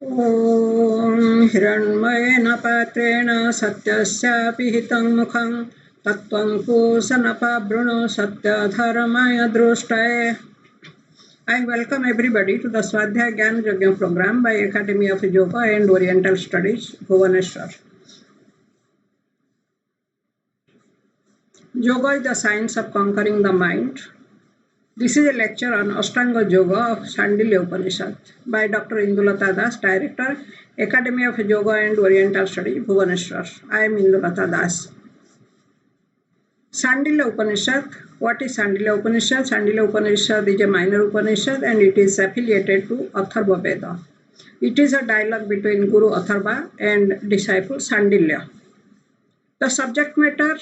ॐ हिरण्मयेन पात्रेण सत्यस्यापिहितं मुखं तत्त्वं पूसनपावृणु सत्यधर्माय दृष्टये. I welcome everybody to the Swadhyaya Gyan Yajna program by Academy of Yoga and Oriental Studies, Bhubaneswar. Yoga is the science of conquering the mind. This is a lecture on Astanga Yoga of Sandilya Upanisad by Dr. Indulata Das, Director, Academy of Yoga and Oriental Studies, Bhubaneswar. I am Indulata Das. Sandilya Upanishad. What is Sandilya Upanishad? Sandilya Upanishad is a minor Upanishad and it is affiliated to Atharva Veda. It is a dialogue between Guru Atharva and disciple Sandilya. The subject matter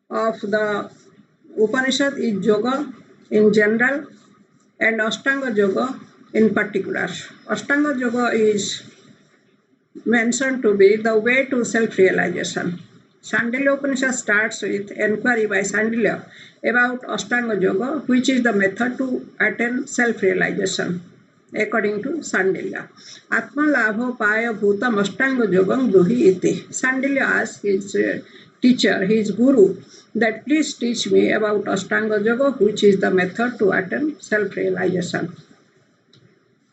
of the Upanishad is yoga in general and Astanga Yoga in particular. Astanga Yoga is mentioned to be the way to self-realization. Sandilya Upanishad starts with enquiry by Sandilya about Astanga Yoga, which is the method to attain self-realization. According to Sandilya, Atma Labho Paya Bhutam Astanga Yogam Bruhi Iti. Sandilya asks his teacher, his guru, that please teach me about Astanga Yoga, which is the method to attain self-realization.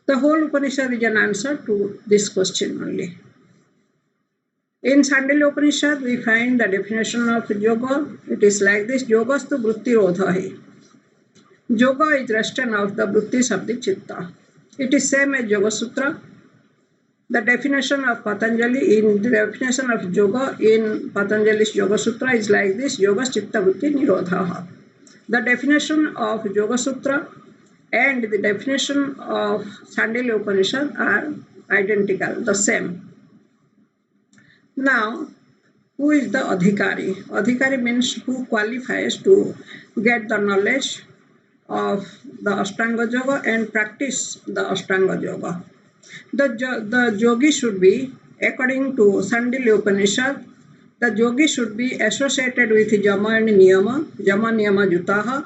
The whole Upanishad is an answer to this question only. In Sandilya Upanishad, we find the definition of yoga. It is like this: Yogastu vritti rodhahi. Yoga is restraint of the vrittis of the chitta. It is same as Yoga Sutra. The definition of Patanjali in the definition of yoga in Patanjali's Yoga Sutra is like this: Yoga chitta vritti nirodhaha. The definition of Yoga Sutra and the definition of Sandilya Upanishad are identical, the same. Now, who is the Adhikari? Adhikari means who qualifies to get the knowledge of the Astanga Yoga and practice the Astanga Yoga. The yogi should be, according to Sandilya Upanishad, the yogi should be associated with Yama and Niyama, Yama Niyama Jutaha,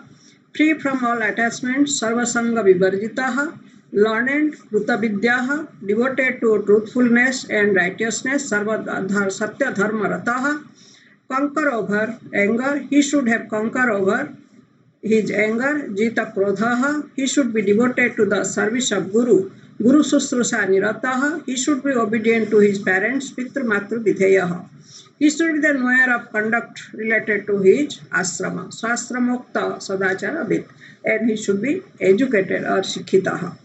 free from all attachments, Sarvasanga Vivarjitaha, learned, Kruta Vidyaha, devoted to truthfulness and righteousness, Satya Dharma Rataha, conquer over anger. He should have conquered over his anger, Jita Krodhaha. He should be devoted to the service of Guru, Guru Susrusa Nirataha. He should be obedient to his parents, Pitru Matru Vidheyaha. He should be the knower of conduct related to his asrama, Swasramokta Sadachara Vid, and he should be educated or Shikhitaha.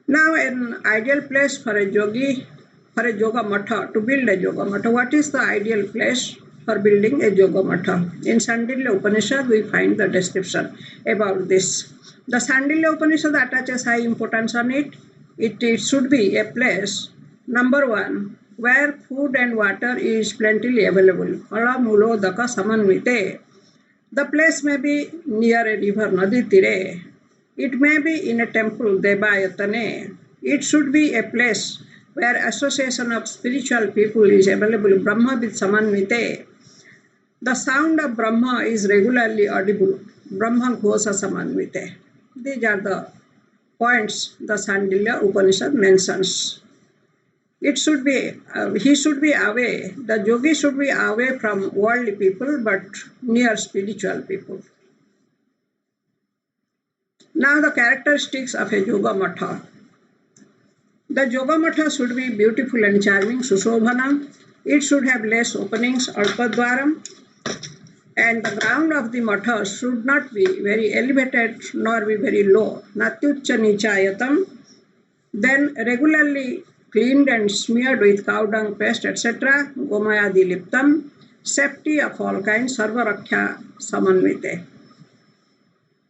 Now, an ideal place for a yogi, for a yoga matha, to build a yoga matha. What is the ideal place for building a yoga matha? In Sandilya Upanishad, we find the description about this. The Sandilya Upanishad attaches high importance on it. It should be a place, number one, where food and water is plentifully available. Phala mulo daka samanvite. The place may be near a river, Nadi Tire. It may be in a temple, Debayatane. It should be a place where association of spiritual people is available, Brahma with Samanvite. The sound of Brahma is regularly audible, Brahma Ghosha Samanvite. These are the points the Sandilya Upanishad mentions. It should be, he should be away, the yogi should be away from worldly people but near spiritual people. Now the characteristics of a yoga matha. The yoga matha should be beautiful and charming, Sushobhanam. It should have less openings, Alpadwaram. And the ground of the matha should not be very elevated nor be very low, Natyucha Nichayatam. Then regularly cleaned and smeared with cow dung paste, etc. Gomayadi Liptam. Safety of all kinds, Sarvarakhya Samanvite.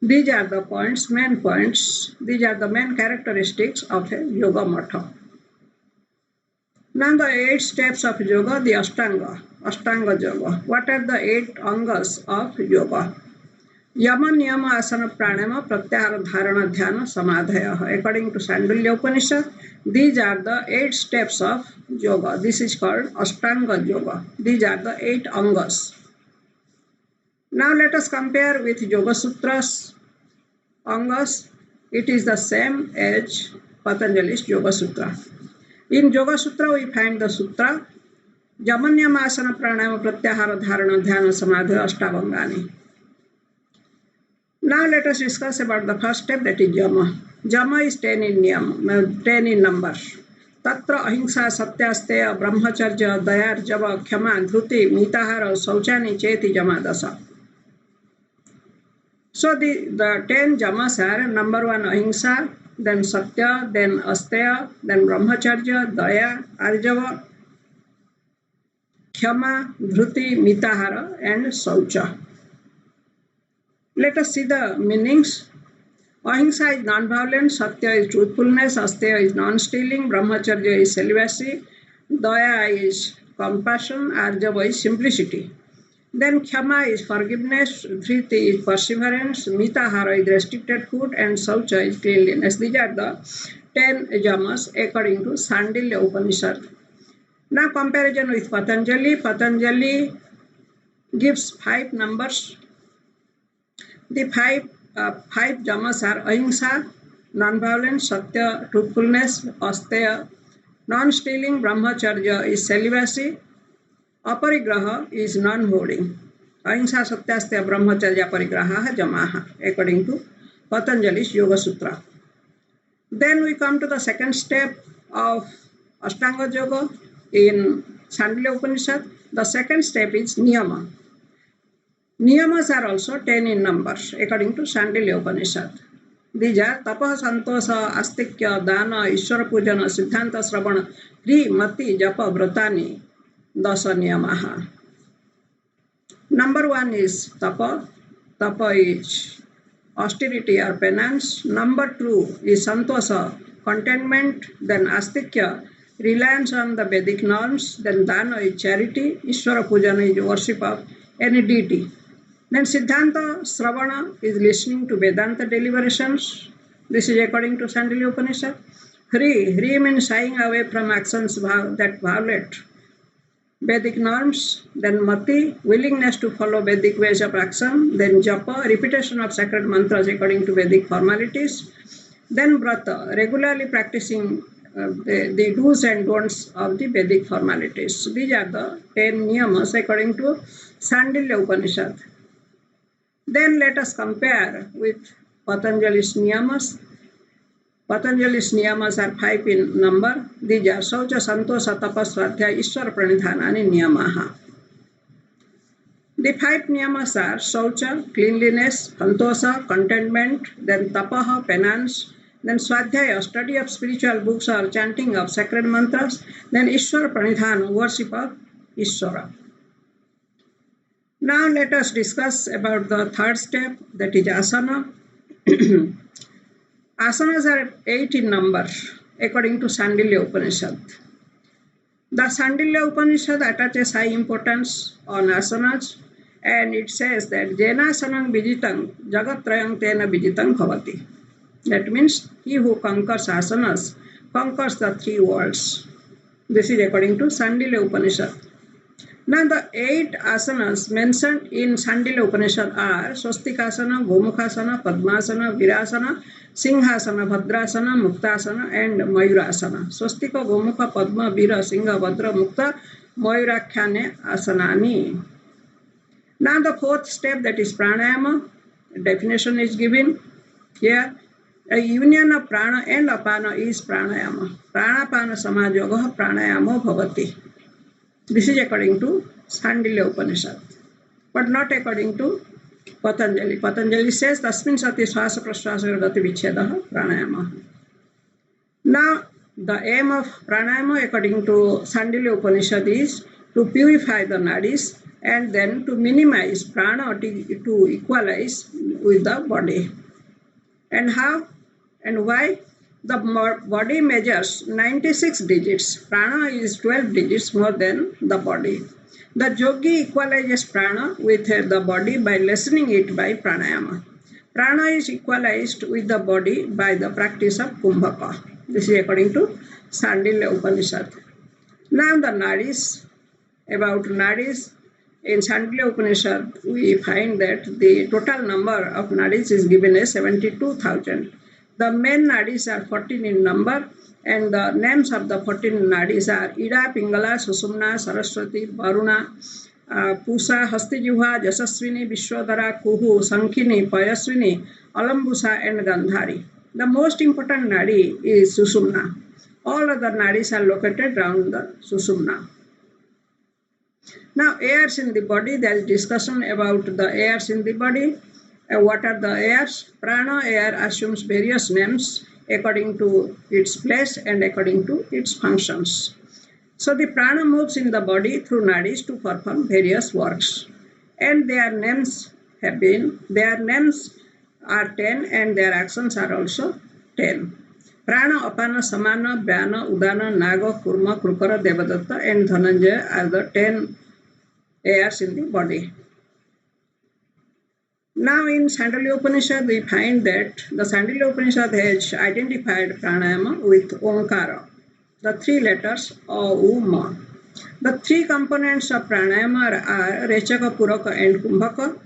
These are the points, main points. These are the main characteristics of a yoga matha. Now the 8 steps of yoga, the Astanga Yoga. What are the 8 angas of yoga? Yama Niyama Asana Pranayama Pratyahara Dharana Dhyana Samadhaya. According to Sandilya Upanishad, these are the 8 steps of yoga. This is called Astanga Yoga. These are the 8 angas. Now let us compare with Yoga Sutra's angas. It is the same as Patanjali's Yoga Sutra. In Yoga Sutra, we find the sutra Jamanyam Asana Pranayama Pratyahara Dharana Dhyana Samadhi Ashtavangani. Now let us discuss about the first step, that is Jama. Jama is 10 in niyam, 10 in number. Tatra ahimsa satyasteya brahmacharya dayar java khyama dhruti mitahara sauchani cheti jama dasa. So the 10 jamas are number 1 ahimsa, then satya, then asteya, then brahmacharya, daya, arjava, khyama, dhruti, mitahara and saucha. Let us see the meanings. Ahimsa is non-violence, satya is truthfulness, asteya is non-stealing, brahmacharya is celibacy, daya is compassion, arjava is simplicity. Then khyama is forgiveness, dhriti is perseverance, mitahara is restricted food, and saucha is cleanliness. These are the 10 yamas according to Sandilya Upanisad. Now comparison with Patanjali. Patanjali gives 5 numbers. The 5 yamas are ahimsa, non-violence, satya, truthfulness, asteya, non-stealing, brahmacharya is celibacy, aparigraha is non-hoarding. Ahimsa, satya, asteya, brahmacharya, aparigraha, jamaha, according to Patanjali's Yoga Sutra. Then we come to the second step of Astanga Yoga in Sandilya Upanishad. The second step is niyama. Niyamas are also 10 in numbers according to Sandilya Upanishad. These are Tapa, Santosa, Astikya, Dana, Ishvara Pujana, Siddhanta, Sravana, Kri, Mati, Japa, Vratani, Dasa Niyamaha. Number 1 is Tapa. Tapa is austerity or penance. Number 2 is Santosa, contentment. Then Astikya, reliance on the Vedic norms. Then Dana is charity. Ishvara Pujana is worship of any deity. Then Siddhanta, Sravana is listening to Vedanta deliberations. This is according to Sandilya Upanishad. Hri means shying away from actions that violate Vedic norms. Then Mati, willingness to follow Vedic ways of action. Then Japa, repetition of sacred mantras according to Vedic formalities. Then Vrata, regularly practicing the do's and don'ts of the Vedic formalities. So these are the 10 niyamas according to Sandilya Upanishad. Then let us compare with Patanjali's niyamas. Patanjali's niyamas are 5 in number. These are Saucha, Santosa, Tapas, Swadhyaya, Ishvara Pranidhanani niyamaha. The 5 niyamas are Saucha, cleanliness, Santosa, contentment, then Tapaha, penance, then Swadhyaya, study of spiritual books or chanting of sacred mantras, then Ishvara Pranidhana, worship of Ishvara. Now let us discuss about the third step, that is asana. Asanas are 8 in number according to Sandilya Upanishad. The Sandilya Upanishad attaches high importance on asanas, and it says that Jenasanam Vijitang Jagatrayam Tena Vijitang Bhavati. That means he who conquers asanas conquers the 3 worlds. This is according to Sandilya Upanishad. Now the 8 asanas mentioned in Sandilya Upanishad are Swastikasana, Gomukhasana, Padmasana, Virasana, Singhasana, Bhadrasana, Muktasana and Mayurasana. Swastika, Gomukha, Padma, Vira, Singha, Bhadra, Mukta, Mayurakhyane asanani. Now the 4th step, that is pranayama. Definition is given here. A union of prana and apana is pranayama. Pranapana samajoga pranayamo bhavati. This is according to Sandilya Upanishad, but not according to Patanjali. Patanjali says, Tasmin sati swasa praswasa gati vicheda pranayama. Now, the aim of pranayama according to Sandilya Upanishad is to purify the nadis and then to minimize prana to equalize with the body. And how and why? The body measures 96 digits. Prana is 12 digits more than the body. The yogi equalizes prana with the body by lessening it by pranayama. Prana is equalized with the body by the practice of kumbhaka. This is according to Sandilya Upanishad. Now the nadis, about nadis, in Sandilya Upanishad we find that the total number of nadis is given as 72,000. The main nadis are 14 in number, and the names of the 14 nadis are Ida, Pingala, Susumna, Saraswati, Varuna, Pusa, Hastijivha, Jasaswini, Vishwadhara, Kuhu, Sankhini, Payaswini, Alambusa, and Gandhari. The most important nadi is Susumna. All other nadis are located around the Susumna. Now, airs in the body, there is discussion about the airs in the body. What are the airs? Prana air assumes various names according to its place and according to its functions. So the prana moves in the body through nadis to perform various works. And their names are 10 and their actions are also 10. Prana, Apana, Samana, Vyana, Udana, Naga, Kurma, Krukara, Devadatta and Dhananjaya are the 10 airs in the body. Now in Sandilya Upanishad, we find that the Sandilya Upanishad has identified pranayama with Omkara, the 3 letters O, U, Ma. The 3 components of pranayama are Rechaka, Puraka and Kumbhaka.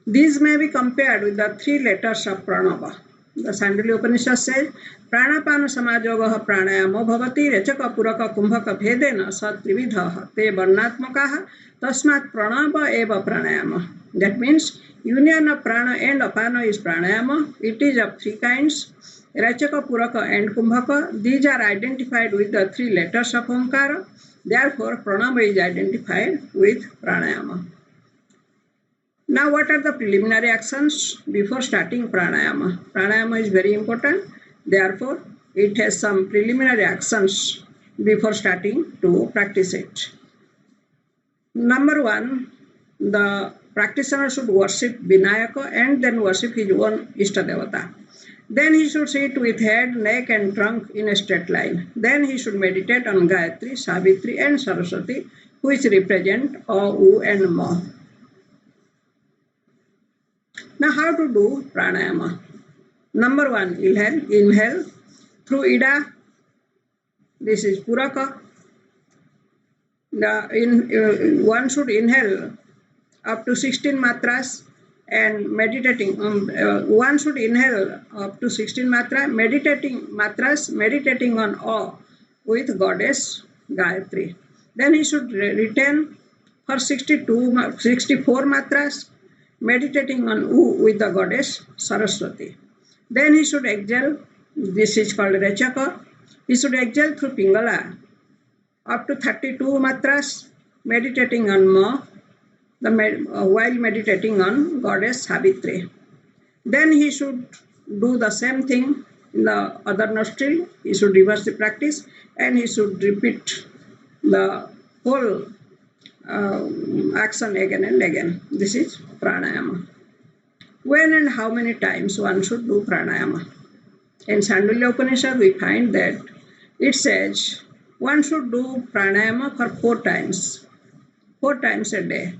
These may be compared with the 3 letters of Pranava. The Sandilya Upanishad says, Pranapana Samajogaha pranayamo bhavati Rechaka, Puraka, Kumbhaka bhedena sat trividhaha te varnatmakaha tasmat pranava eva pranayama. That means union of prana and apana is pranayama. It is of 3 kinds, Rachaka, Puraka and Kumbhaka. These are identified with the 3 letters of Omkara. Therefore, pranava is identified with pranayama. Now, what are the preliminary actions before starting pranayama? Pranayama is very important. Therefore, it has some preliminary actions before starting to practice it. Number 1, the practitioner should worship Vinayaka and then worship his own Ishtadevata. Then he should sit with head, neck and trunk in a straight line. Then he should meditate on Gayatri, Savitri and Saraswati, which represent O, U and Ma. Now how to do pranayama? Number 1, inhale through Ida. This is Puraka. One should inhale up to 16 matras and meditating. One should inhale up to 16 meditating on O with goddess Gayatri. Then he should retain for 64 matras meditating on U with the goddess Saraswati. Then he should exhale. This is called Rechaka. He should exhale through Pingala up to 32 matras meditating on Ma while meditating on goddess Savitri. Then he should do the same thing in the other nostril. He should reverse the practice and he should repeat the whole action again and again. This is pranayama. When and how many times one should do pranayama? In Sandilya Upanishad, we find that it says one should do pranayama for 4 times a day.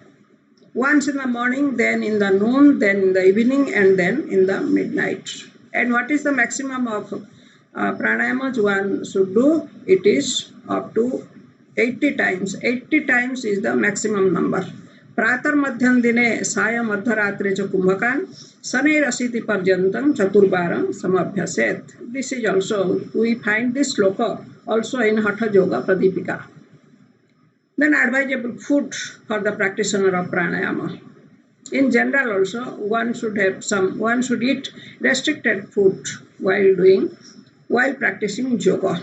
Once in the morning, then in the noon, then in the evening, and then in the midnight. And what is the maximum of pranayamas one should do? It is up to 80 times. 80 times is the maximum number. Pratar madhyam dine saya madhyaratre cha kumbhakan sanair asiti parjantam chaturvaram samabhyaset. This is also, we find this sloka also in Hatha Yoga Pradipika. Then advisable food for the practitioner of pranayama. In general also, one should eat restricted food while practicing yoga.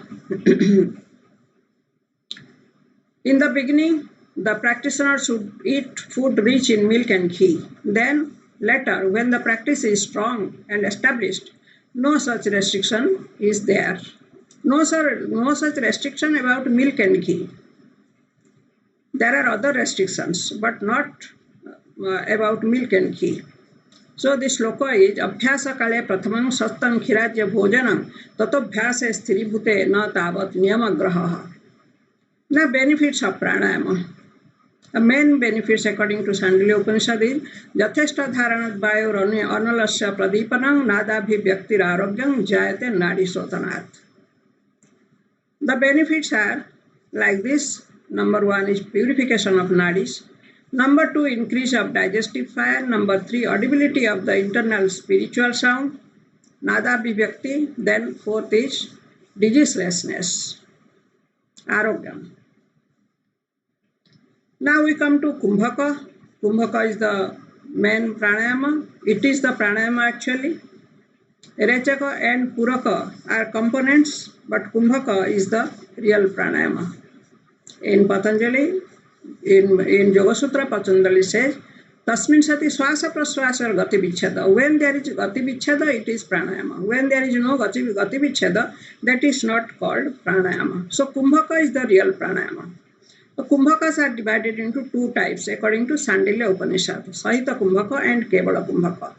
In the beginning, the practitioner should eat food rich in milk and ghee. Then later, when the practice is strong and established, no such restriction is there. No such restriction about milk and ghee. There are other restrictions, but not about milk and ghee. So this sloka is Abhyasa kale prathamam sastam khirajya bhojanam tatobhyase sthiribhute na tavat niyamagraha. Now benefits of pranayama. The main benefits according to Sandilya Upanishad is Yatheshta dharanat vayor analasya pradipanam nadabhi vyaktir arogyam jayate nadi sotanat. The benefits are like this. Number 1 is purification of nadis. Number 2, increase of digestive fire. Number 3, audibility of the internal spiritual sound. Nada Vibhyakti. Then fourth is diseaselessness, Arogyam. Now we come to Kumbhaka. Kumbhaka is the main pranayama. It is the pranayama actually. Rechaka and Puraka are components, but Kumbhaka is the real pranayama. In Patanjali, in Yoga Sutra, Patanjali says, Tasmin sati swasa praswasa gati vicheda. When there is gati vicheda, it is pranayama. When there is no gati vicheda, that is not called pranayama. So Kumbhaka is the real pranayama. The Kumbhakas are divided into two types according to Sandilya Upanisad, Sahita Kumbhaka and Kevala Kumbhaka.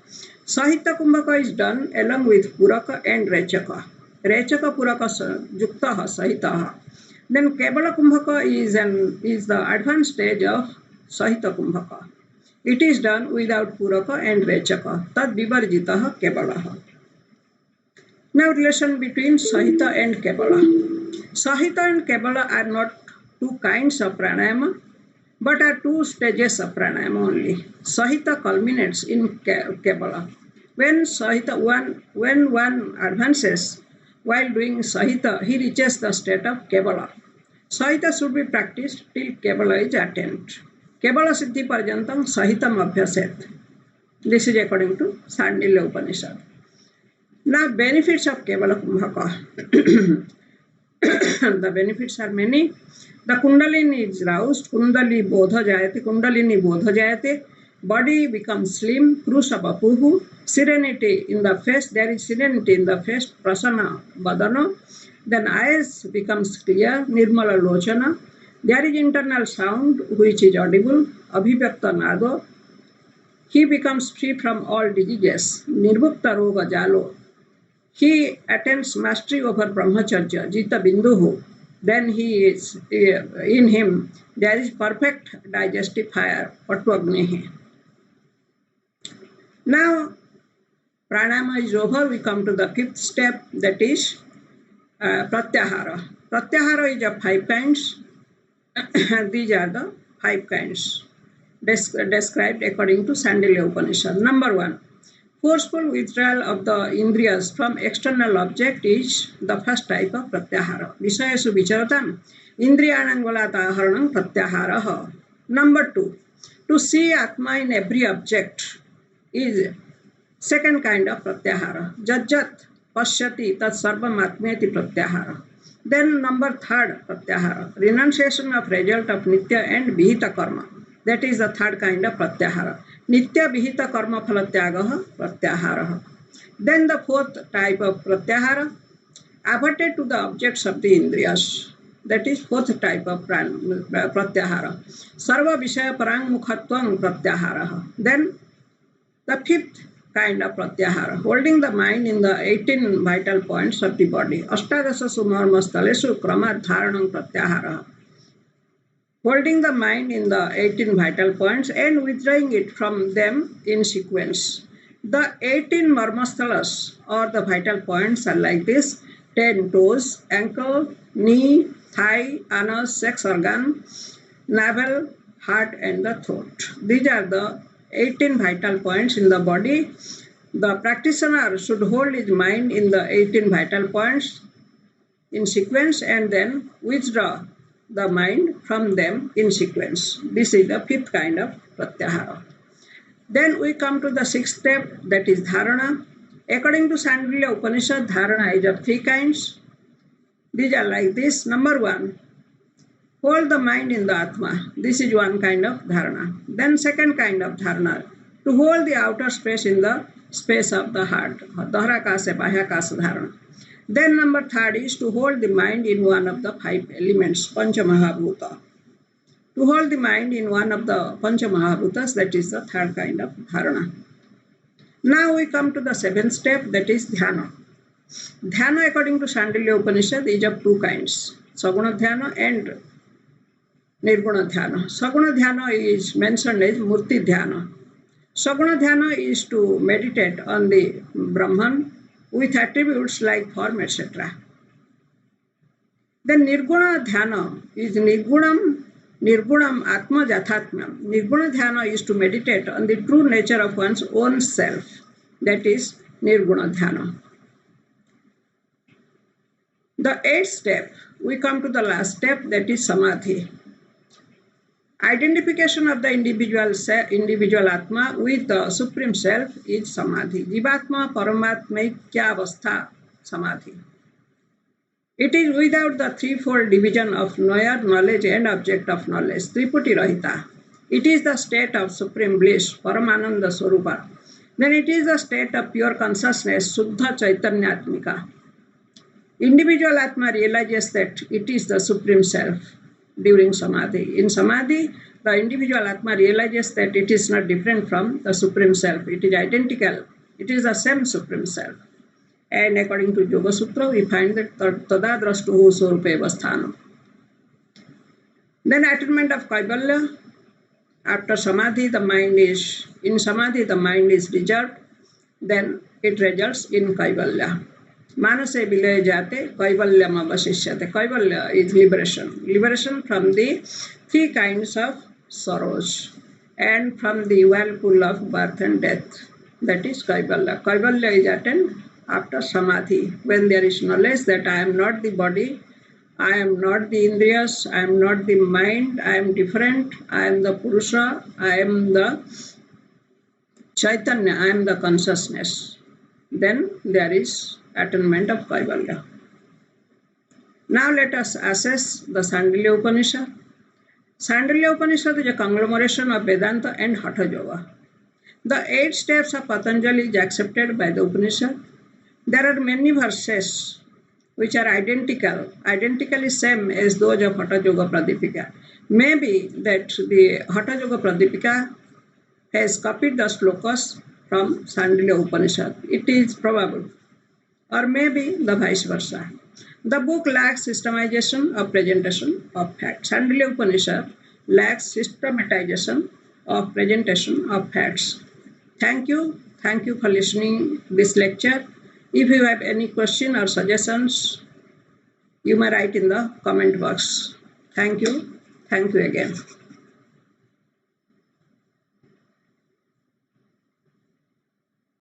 Sahita Kumbhaka is done along with Puraka and Rechaka. Rechaka Puraka Yuktaha Sahitaha. Then Kevala Kumbhaka is the advanced stage of Sahita Kumbhaka. It is done without Puraka and Rechaka. Tad Vivarjitaha Kevalaha. Now relation between Sahita and Kevala. Sahita and Kevala are not two kinds of pranayama, but are two stages of pranayama only. Sahita culminates in Kevala. When one advances while doing Sahita, he reaches the state of Kevala. Sahita should be practiced till Kevala is attained. Kevala Siddhi Parjantam Sahitam Abhyaset. This is according to Sandilya Upanisad. Now, benefits of Kevala Kumbhaka. The benefits are many. The Kundalini is roused, Kundalini bodha jayate, body becomes slim, krusa bapuhu, serenity in the face, there is serenity in the face, prasana badana, then eyes becomes clear, nirmala lochana, there is internal sound which is audible, abhivyakta nado, he becomes free from all diseases, nirmukta roga jalo, he attains mastery over brahmacharya, jita binduhu, then he is in him there is perfect digestive fire, pattvagnehi. Now pranayama is over, we come to the fifth step, that is pratyahara. Pratyahara is of 5 kinds. These are the 5 kinds described according to Sandilya Upanishad. Number 1, forceful withdrawal of the indriyas from external object is the first type of pratyahara. Vishayesu vicharatam indriyanam valataharanam pratyaharaha. Number 2, to see Atma in every object is second kind of pratyahara. Jajjat pashyati tat sarvam atmeti pratyahara. Then number 3rd pratyahara, renunciation of result of nitya and vihita karma. That is the 3rd kind of pratyahara. Nitya vihita karma phalatyagaha pratyahara. Then the 4th type of pratyahara, averted to the objects of the indriyas. That is 4th type of pratyahara. Sarva vishaya parang mukhatvam pratyahara. Then the 5th kind of pratyahara, holding the mind in the 18 vital points of the body. Ashtadasa sumarmastalesu kramat dharanam pratyahara. Holding the mind in the 18 vital points and withdrawing it from them in sequence. The 18 marmastalas or the vital points are like this: 10 toes, ankle, knee, thigh, anus, sex organ, navel, heart and the throat. These are the 18 vital points in the body. The practitioner should hold his mind in the 18 vital points in sequence and then withdraw the mind from them in sequence. This is the 5th kind of pratyahara. Then we come to the 6th step, that is dharana. According to Sandilya Upanishad, dharana is of 3 kinds. These are like this. Number 1, hold the mind in the Atma. This is one kind of dharana. Then 2nd kind of dharana, to hold the outer space in the space of the heart. Daharakasa, Bahyakasa dharana. Then number 3rd is to hold the mind in one of the 5 elements, Pancha Mahabhuta. To hold the mind in one of the Pancha Mahabhutas, that is the 3rd kind of dharana. Now we come to the 7th step, that is dhyana. Dhyana according to Sandilya Upanishad is of 2 kinds, Saguna dhyana and Nirguna dhyana. Saguna dhyana is mentioned as Murti dhyana. Saguna dhyana is to meditate on the Brahman with attributes like form, etc. Then Nirguna dhyana is Nirgunam Atma Jathatmam. Nirguna dhyana is to meditate on the true nature of one's own self. That is Nirguna dhyana. The eighth step, we come to the last step, that is samadhi. Identification of the individual Atma with the Supreme Self is samadhi. Jivatma Paramatmaikya samadhi. It is without the threefold division of knower, knowledge and object of knowledge. Triputi Rahita. It is the state of supreme bliss, Paramananda Swarupa. Then it is the state of pure consciousness, Suddha Chaitanya Atmika. Individual Atma realizes that it is the Supreme Self during Samadhi. In Samadhi, the individual Atma realizes that it is not different from the Supreme Self. It is identical. It is the same Supreme Self. And according to Yoga Sutra, we find that Tada Drashtuhu Swarupeva Sthanam. Then attainment of Kaivalya. After Samadhi, the mind is reserved. Then it results in Kaivalya. Manase Vilaya Jate, Kaivalyam Avasishyate. Kaivalya is liberation. Liberation from the three kinds of sorrows and from the whirlpool of birth and death. That is Kaivalya. Kaivalya is attained after Samadhi, when there is knowledge that I am not the body, I am not the Indriyas, I am not the mind, I am different, I am the Purusha, I am the Chaitanya, I am the consciousness. Then there is attainment of Kaivalya. Now let us assess the Sandilya Upanishad. Sandilya Upanishad is a conglomeration of Vedanta and Hatha Yoga. The 8 steps of Patanjali is accepted by the Upanishad. There are many verses which are identically same as those of Hatha Yoga Pradipika. Maybe that the Hatha Yoga Pradipika has copied the slokas from Sandilya Upanishad. It is probable. Or maybe the vice versa. The book lacks systematization of presentation of facts. Sandilya Upanishad lacks systematization of presentation of facts. Thank you for listening this lecture. If you have any question or suggestions, you may write in the comment box. Thank you again.